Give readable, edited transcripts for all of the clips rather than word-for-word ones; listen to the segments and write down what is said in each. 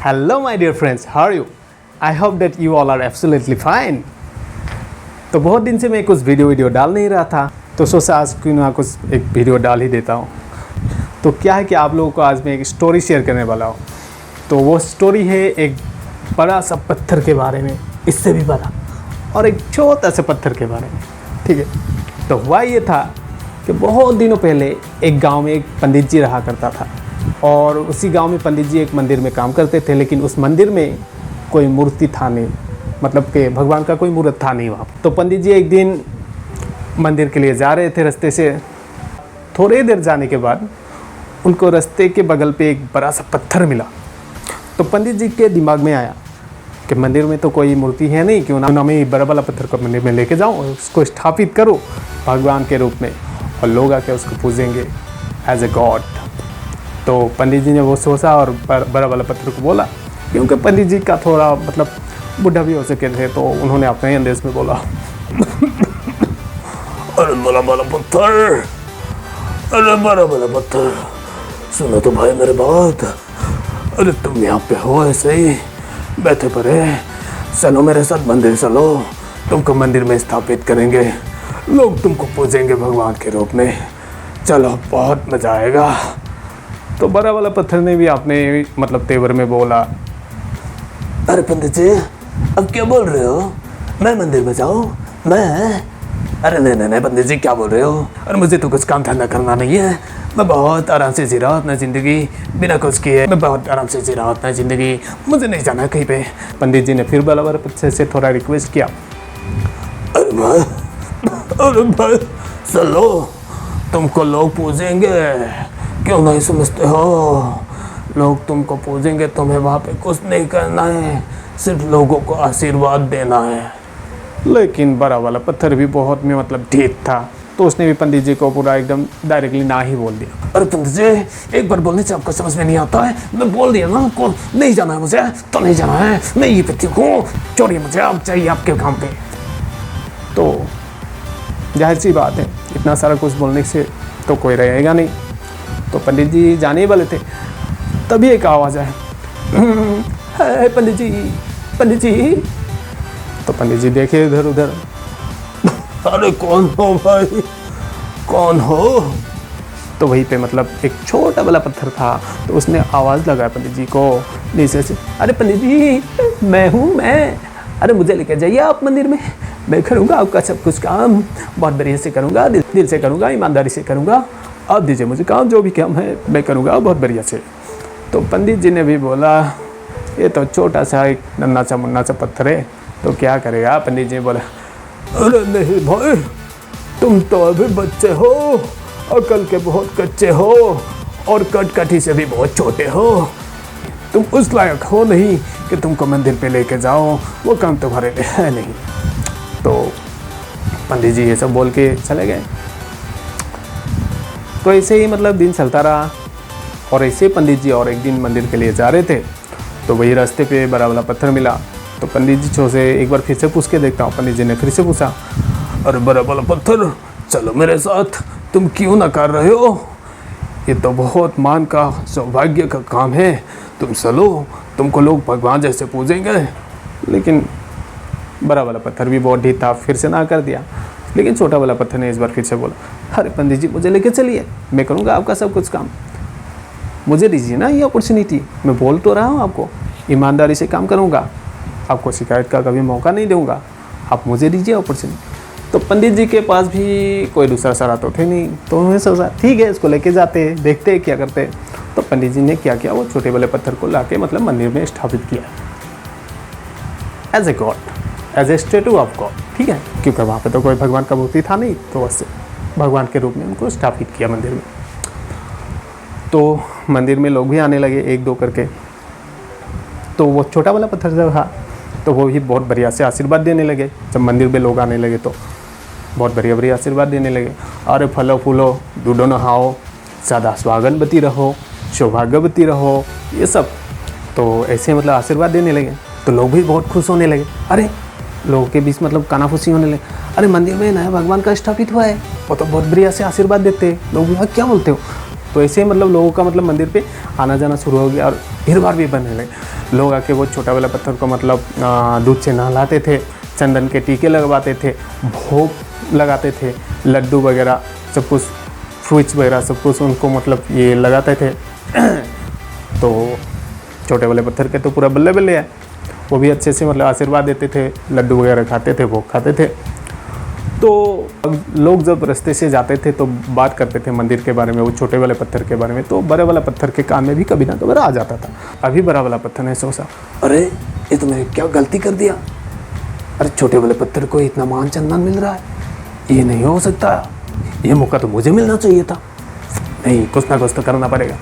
Hello my dear friends, how are you? I hope that you all are absolutely fine. तो बहुत दिन से मैं कुछ वीडियो डाल नहीं रहा था, तो सोचा आज क्यों ना कुछ एक वीडियो डाल ही देता हूँ। तो क्या है कि आप लोगों को आज मैं एक स्टोरी शेयर करने वाला हूँ। तो वो स्टोरी है एक बड़ा सा पत्थर के बारे में, इससे भी बड़ा, और एक छोटा सा पत्थर के बारे में। ठीक है, तो हुआ ये था कि बहुत दिनों पहले एक गांव में एक पंडित जी रहा करता था, और उसी गांव में पंडित जी एक मंदिर में काम करते थे, लेकिन उस मंदिर में कोई मूर्ति था नहीं, मतलब कि भगवान का कोई मूर्त था नहीं वहाँ। तो पंडित जी एक दिन मंदिर के लिए जा रहे थे, रास्ते से थोड़ी देर जाने के बाद उनको रास्ते के बगल पे एक बड़ा सा पत्थर मिला। तो पंडित जी के दिमाग में आया कि मंदिर में तो कोई मूर्ति है नहीं, क्यों ना मैं बड़ा वाला पत्थर को मंदिर में लेके जाऊँ और उसको स्थापित करूँ भगवान के रूप में, और लोग आके उसको पूजेंगे एज ए गॉड। तो पंडित जी ने वो सोचा और बड़ा वाला पत्थर को बोला, क्योंकि पंडित जी का थोड़ा मतलब बुढ़ा भी हो सके थे, तो उन्होंने अपने अंदेश में बोला, अरे बड़ा बड़ा पत्थर, अरे बड़ा बड़ा पत्थर, सुनो तो भाई मेरे बात। अरे तुम यहाँ पे हो ऐसे ही बैठे पड़े, चलो मेरे साथ मंदिर चलो, तुमको मंदिर में स्थापित करेंगे, लोग तुमको पूजेंगे भगवान के रूप में, चलो बहुत मजा आएगा। तो बड़ा वाला पत्थर ने भी अपने मतलब तेवर में बोला, अरे पंडित जी अब क्या बोल रहे हो, मैं मंदिर में जाऊँ? मैं? अरे नहीं पंडित जी क्या बोल रहे हो, अरे मुझे तो कुछ काम धंधा करना नहीं है, मैं बहुत आराम से जी रहा हूँ अपना ज़िंदगी बिना कुछ किए, मैं बहुत आराम से जी रहा हूँ अपना ज़िंदगी, मुझे नहीं जाना कहीं पे। पंडित जी ने फिर बड़ा वाला पत्थर से थोड़ा रिक्वेस्ट किया, अरे भाई चलो तुमको लोग पूजेंगे, क्यों नहीं समझते हो, लोग तुमको पूजेंगे, तुम्हें वहाँ पे कुछ नहीं करना है, सिर्फ लोगों को आशीर्वाद देना है। लेकिन बड़ा वाला पत्थर भी बहुत में मतलब ठीक था, तो उसने भी पंडित जी को पूरा एकदम डायरेक्टली ना ही बोल दिया। अरे पंडित जी एक बार बोलने से आपको समझ में नहीं आता है, मैं बोल दिया ना आपको, नहीं जाना है मुझे तो नहीं जाना है, मैं ये पति हूँ, छोड़िए मुझे, आप चाहिए आपके काम पे। तो जाहिर सी बात है, इतना सारा कुछ बोलने से तो कोई रहेगा नहीं। तो पंडित जी जाने ही वाले थे, तभी एक आवाज़ आया, पंडित जी, पंडित जी। तो पंडित जी देखे इधर उधर, अरे कौन हो भाई, कौन हो? तो वहीं पे मतलब एक छोटा वाला पत्थर था, तो उसने आवाज़ लगाया पंडित जी को नीचे से, अरे पंडित जी मैं हूँ मैं, अरे मुझे लेकर जाइए आप मंदिर में, मैं करूँगा आपका सब कुछ काम, बहुत बढ़िया से करूँगा, दिल से करूँगा, ईमानदारी से करूँगा, आप दीजिए मुझे काम, जो भी काम है मैं करूँगा बहुत बढ़िया से। तो पंडित जी ने भी बोला, ये तो छोटा सा एक नन्हा सा मुन्ना सा पत्थर है, तो क्या करेगा। पंडित जी ने बोला, अरे नहीं भाई तुम तो अभी बच्चे हो, अकल के बहुत कच्चे हो, और कटकटी से भी बहुत छोटे हो, तुम उस लायक हो नहीं कि तुमको मंदिर पे लेके जाओ, वो काम तुम्हारे लिए है नहीं। तो पंडित जी ये सब बोल के चले गए। तो ऐसे ही मतलब दिन चलता रहा, और ऐसे पंडित जी और एक दिन मंदिर के लिए जा रहे थे, तो वही रास्ते पे बड़ा वाला पत्थर मिला। तो पंडित जी से एक बार फिर से पूछ के देखता हूँ। पंडित जी ने फिर से पूछा, अरे बड़ा वाला पत्थर चलो मेरे साथ, तुम क्यों ना कर रहे हो, ये तो बहुत मान का सौभाग्य का काम है, तुम चलो, तुमको लोग भगवान जैसे पूजेंगे। लेकिन बड़ा वाला पत्थर भी बहुत ढीठ था, फिर से ना कर दिया। लेकिन छोटा वाला पत्थर ने इस बार फिर से बोला, अरे पंडित जी मुझे लेके चलिए, मैं करूँगा आपका सब कुछ काम, मुझे दीजिए ना ये अपॉर्चुनिटी, मैं बोल तो रहा हूँ आपको, ईमानदारी से काम करूँगा, आपको शिकायत का कभी मौका नहीं दूँगा, आप मुझे दीजिए अपॉर्चुनिटी। तो पंडित जी के पास भी कोई दूसरा सहारा तो थे नहीं, तो उन्होंने सोचा ठीक है इसको लेके जाते, देखते हैं क्या करते। तो पंडित जी ने क्या किया, वो छोटे वाले पत्थर को लाके मतलब मंदिर में स्थापित किया as a god, as a statue of god. ठीक है, क्योंकि वहाँ पे तो कोई भगवान का मूर्ति था नहीं, तो उससे भगवान के रूप में उनको स्थापित किया मंदिर में। तो मंदिर में लोग भी आने लगे एक दो करके। तो वो छोटा वाला पत्थर जब था, तो वो भी बहुत बढ़िया से आशीर्वाद देने लगे। जब मंदिर में लोग आने लगे तो बहुत बढ़िया बढ़िया आशीर्वाद देने लगे, अरे फलो फूलो दूधो नहाओ, सदा स्वागतवती रहो, सौभाग्यवती रहो, ये सब। तो ऐसे मतलब आशीर्वाद देने लगे, तो लोग भी बहुत खुश होने लगे। अरे लोगों के बीच मतलब कानाफूसी होने लगे, अरे मंदिर में नया भगवान का स्थापित हुआ है, वो तो बहुत बढ़िया से आशीर्वाद देते हैं। लोग भी क्या बोलते हो, तो ऐसे ही मतलब लोगों का मतलब मंदिर पे आना जाना शुरू हो गया और भीड़ भाड़ भी बनने लगे। लोग आके वो छोटा वाला पत्थर को मतलब दूध से नहलाते थे, चंदन के टीके लगवाते थे, भोग लगाते थे, लड्डू वगैरह सब कुछ, फ्रूट्स वगैरह सब कुछ उनको मतलब ये लगाते थे। तो छोटे वाले पत्थर के तो पूरा बल्ले बल्ले है, वो भी अच्छे से मतलब आशीर्वाद देते थे, लड्डू वगैरह खाते थे, भोग खाते थे। तो लोग जब रास्ते से जाते थे तो बात करते थे मंदिर के बारे में, वो छोटे वाले पत्थर के बारे में, तो बड़े वाला पत्थर के कान में भी कभी ना कभी आ जाता था। अभी बड़ा वाला पत्थर ने सोचा, अरे ये तो मैंने क्या गलती कर दिया, अरे छोटे वाले पत्थर को इतना मान सम्मान मिल रहा है, ये नहीं हो सकता, ये मौका तो मुझे मिलना चाहिए था, नहीं कुछ ना कुछ तो करना पड़ेगा।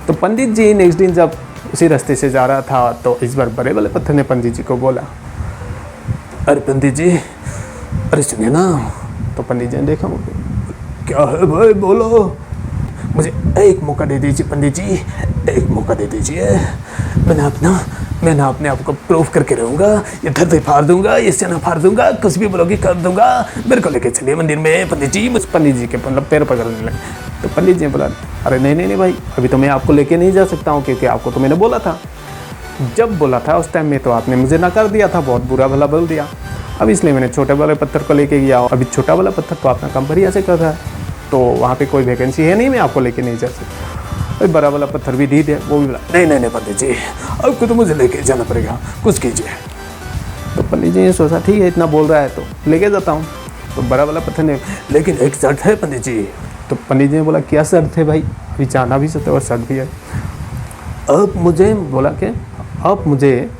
तो पंडित जी नेक्स्ट दिन जब उसी रास्ते से जा रहा था तो इस बार बड़े वाले पत्थर ने पंडित जी को बोला, अरे पंडित जी, अरे सुनिए ना। तो पंडित जी ने देखा मुझे, क्या है भाई बोलो, मुझे एक मौका दे दीजिए पंडित जी, एक मौका दे दीजिए, मैं अपने आप को प्रूफ करके रहूँगा, ये धरती फाड़ दूंगा, ये सेना फाड़ दूंगा, कुछ भी बोलोगे कर दूंगा, मेरे को लेके चलिए मंदिर में पंडित जी। मुझ पंडित जी के मतलब पैर पकड़ने लगे। तो पंडित जी ने बोला, अरे नहीं भाई, अभी तो मैं आपको लेके नहीं जा सकता हूँ, क्योंकि आपको तो मैंने बोला था, जब बोला था उस टाइम में तो आपने मुझे नकार दिया था, बहुत बुरा भला बोल दिया, अब इसलिए मैंने छोटे वाले पत्थर को लेके गया। अभी छोटा वाला पत्थर तो अपना काम बढ़िया से कर रहा है, तो वहाँ पे कोई वैकेंसी है नहीं, मैं आपको लेके नहीं जा सकता। अभी बड़ा वाला पत्थर भी दी दे, वो भी बोला, नहीं पंडित जी, अब तो मुझे लेके जाना पड़ेगा, कुछ कीजिए। तो पंडित जी ने सोचा, ठीक है इतना बोल रहा है तो लेके जाता हूँ। तो बड़ा वाला पत्थर ने, लेकिन एक शर्त है पंडित जी। तो पंडित जी ने बोला, क्या शर्त है भाई, अभी जाना भी सकते और शर्त भी है। अब मुझे बोला कि अब मुझे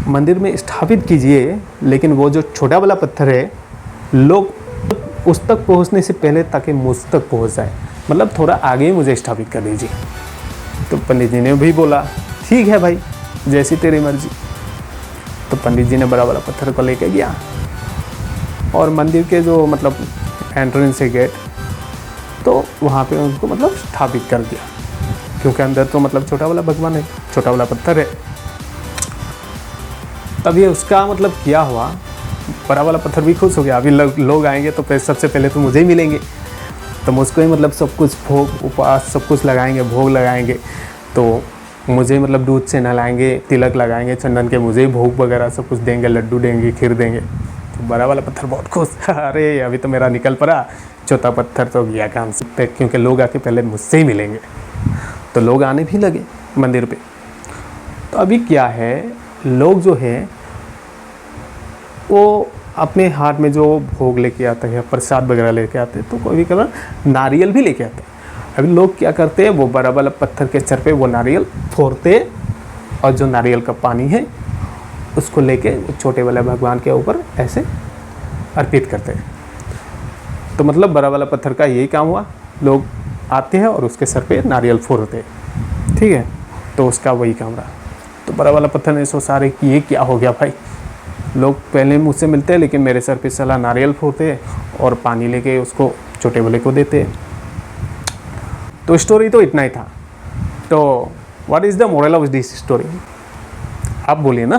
मंदिर में स्थापित कीजिए, लेकिन वो जो छोटा वाला पत्थर है लोग उस तक पहुंचने से पहले ताकि मुझ तक पहुंच जाए, मतलब थोड़ा आगे ही मुझे स्थापित कर दीजिए। तो पंडित जी ने भी बोला, ठीक है भाई, जैसी तेरी मर्जी। तो पंडित जी ने बड़ा वाला पत्थर को लेके गया और मंदिर के जो मतलब एंट्रेंस है गेट, तो वहाँ पे उनको मतलब स्थापित कर दिया, क्योंकि अंदर तो मतलब छोटा वाला भगवान है, छोटा वाला पत्थर है। तब ये उसका मतलब क्या हुआ, बड़ा वाला पत्थर भी खुश हो गया, अभी लोग आएंगे तो सबसे पहले तो मुझे ही मिलेंगे, तो मुझको ही मतलब सब कुछ भोग उपवास सब कुछ लगाएंगे, भोग लगाएंगे, तो मुझे मतलब दूध से नहलाएंगे, तिलक लगाएंगे, चंदन के मुझे ही भोग वगैरह सब कुछ देंगे, लड्डू देंगे, खीर देंगे। तो बड़ा वाला पत्थर बहुत खुश, अरे अभी तो मेरा निकल पड़ा, छोटा पत्थर तो गया काम से, क्योंकि लोग आके पहले मुझसे ही मिलेंगे। तो लोग आने भी लगे मंदिर पे। तो अभी क्या है, लोग जो है वो अपने हाथ में जो भोग लेके आते हैं, प्रसाद वगैरह लेके आते हैं, तो कोई भी कभी नारियल भी लेके आते हैं। अभी लोग क्या करते हैं, वो बड़ा वाला पत्थर के सर पे वो नारियल फोड़ते और जो नारियल का पानी है उसको लेके छोटे वाले भगवान के ऊपर ऐसे अर्पित करते हैं। तो मतलब बड़ा वाला पत्थर का यही काम हुआ, लोग आते हैं और उसके सर पे नारियल फोड़ते हैं, ठीक है, तो उसका वही काम रहा। तो बड़ा वाला पत्थर ने सोचा रहे कि ये क्या हो गया भाई, लोग पहले मुझसे मिलते हैं लेकिन मेरे सर पे साला नारियल फोड़ते हैं और पानी लेके उसको छोटे वाले को देते हैं। तो स्टोरी तो इतना ही था। तो what is the moral of this story, आप बोलिए ना।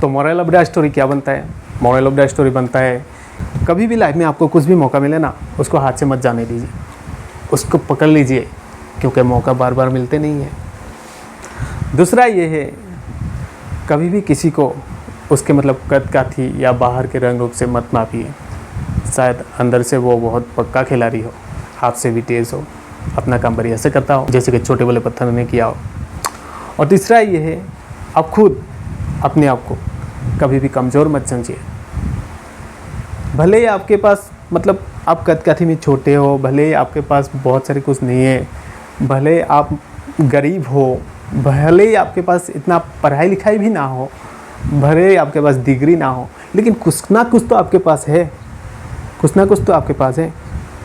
तो मोरल ऑफ द स्टोरी क्या बनता है, मोरल ऑफ द स्टोरी बनता है, कभी भी लाइफ में आपको कुछ भी मौका मिले ना, उसको हाथ से मत जाने दीजिए, उसको पकड़ लीजिए, क्योंकि मौका बार बार मिलते नहीं है। दूसरा ये है, कभी भी किसी को उसके मतलब कद का थी या बाहर के रंग रूप से मत मापिए, शायद अंदर से वो बहुत पक्का खिलाड़ी हो, हाथ से भी तेज़ हो, अपना काम बढ़िया से करता हो, जैसे कि छोटे वाले पत्थर ने किया हो। और तीसरा ये है, आप खुद अपने आप को कभी भी कमज़ोर मत समझिए। भले ही आपके पास मतलब आप कद काठी में छोटे हो, भले ही आपके पास बहुत सारे कुछ नहीं है, भले आप गरीब हो, भले ही आपके पास इतना पढ़ाई लिखाई भी ना हो, भले ही आपके पास डिग्री ना हो, लेकिन कुछ ना कुछ तो आपके पास है, कुछ ना कुछ तो आपके पास है।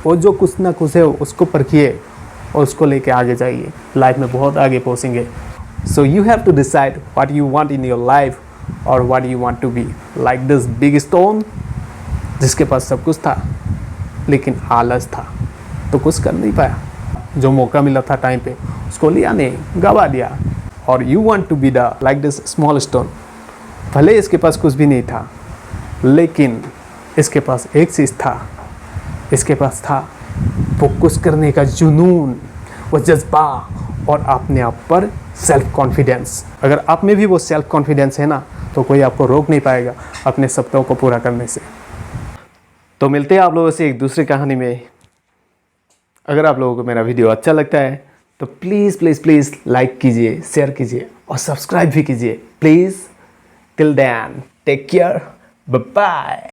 और जो कुछ ना कुछ है उसको परखिए और उसको लेके आगे जाइए, लाइफ में बहुत आगे पहुँचेंगे। So you have to decide what you want in your life और what you want to be, like this big stone जिसके पास सब कुछ था लेकिन आलस था तो कुछ कर नहीं पाया, जो मौका मिला था टाइम पे उसको लिया नहीं, गवा दिया। और you want to be the like this small stone, भले इसके पास कुछ भी नहीं था लेकिन इसके पास एक चीज़ था, इसके पास था वो कुछ करने का जुनून, वो जज्बा और अपने आप पर सेल्फ कॉन्फिडेंस। अगर आप में भी वो सेल्फ कॉन्फिडेंस है ना, तो कोई आपको रोक नहीं पाएगा अपने सपनों को पूरा करने से। तो मिलते हैं आप लोगों से एक दूसरी कहानी में। अगर आप लोगों को मेरा वीडियो अच्छा लगता है तो प्लीज़ प्लीज़ प्लीज़ लाइक कीजिए, शेयर कीजिए और सब्सक्राइब भी कीजिए please. Till then take care, bye bye.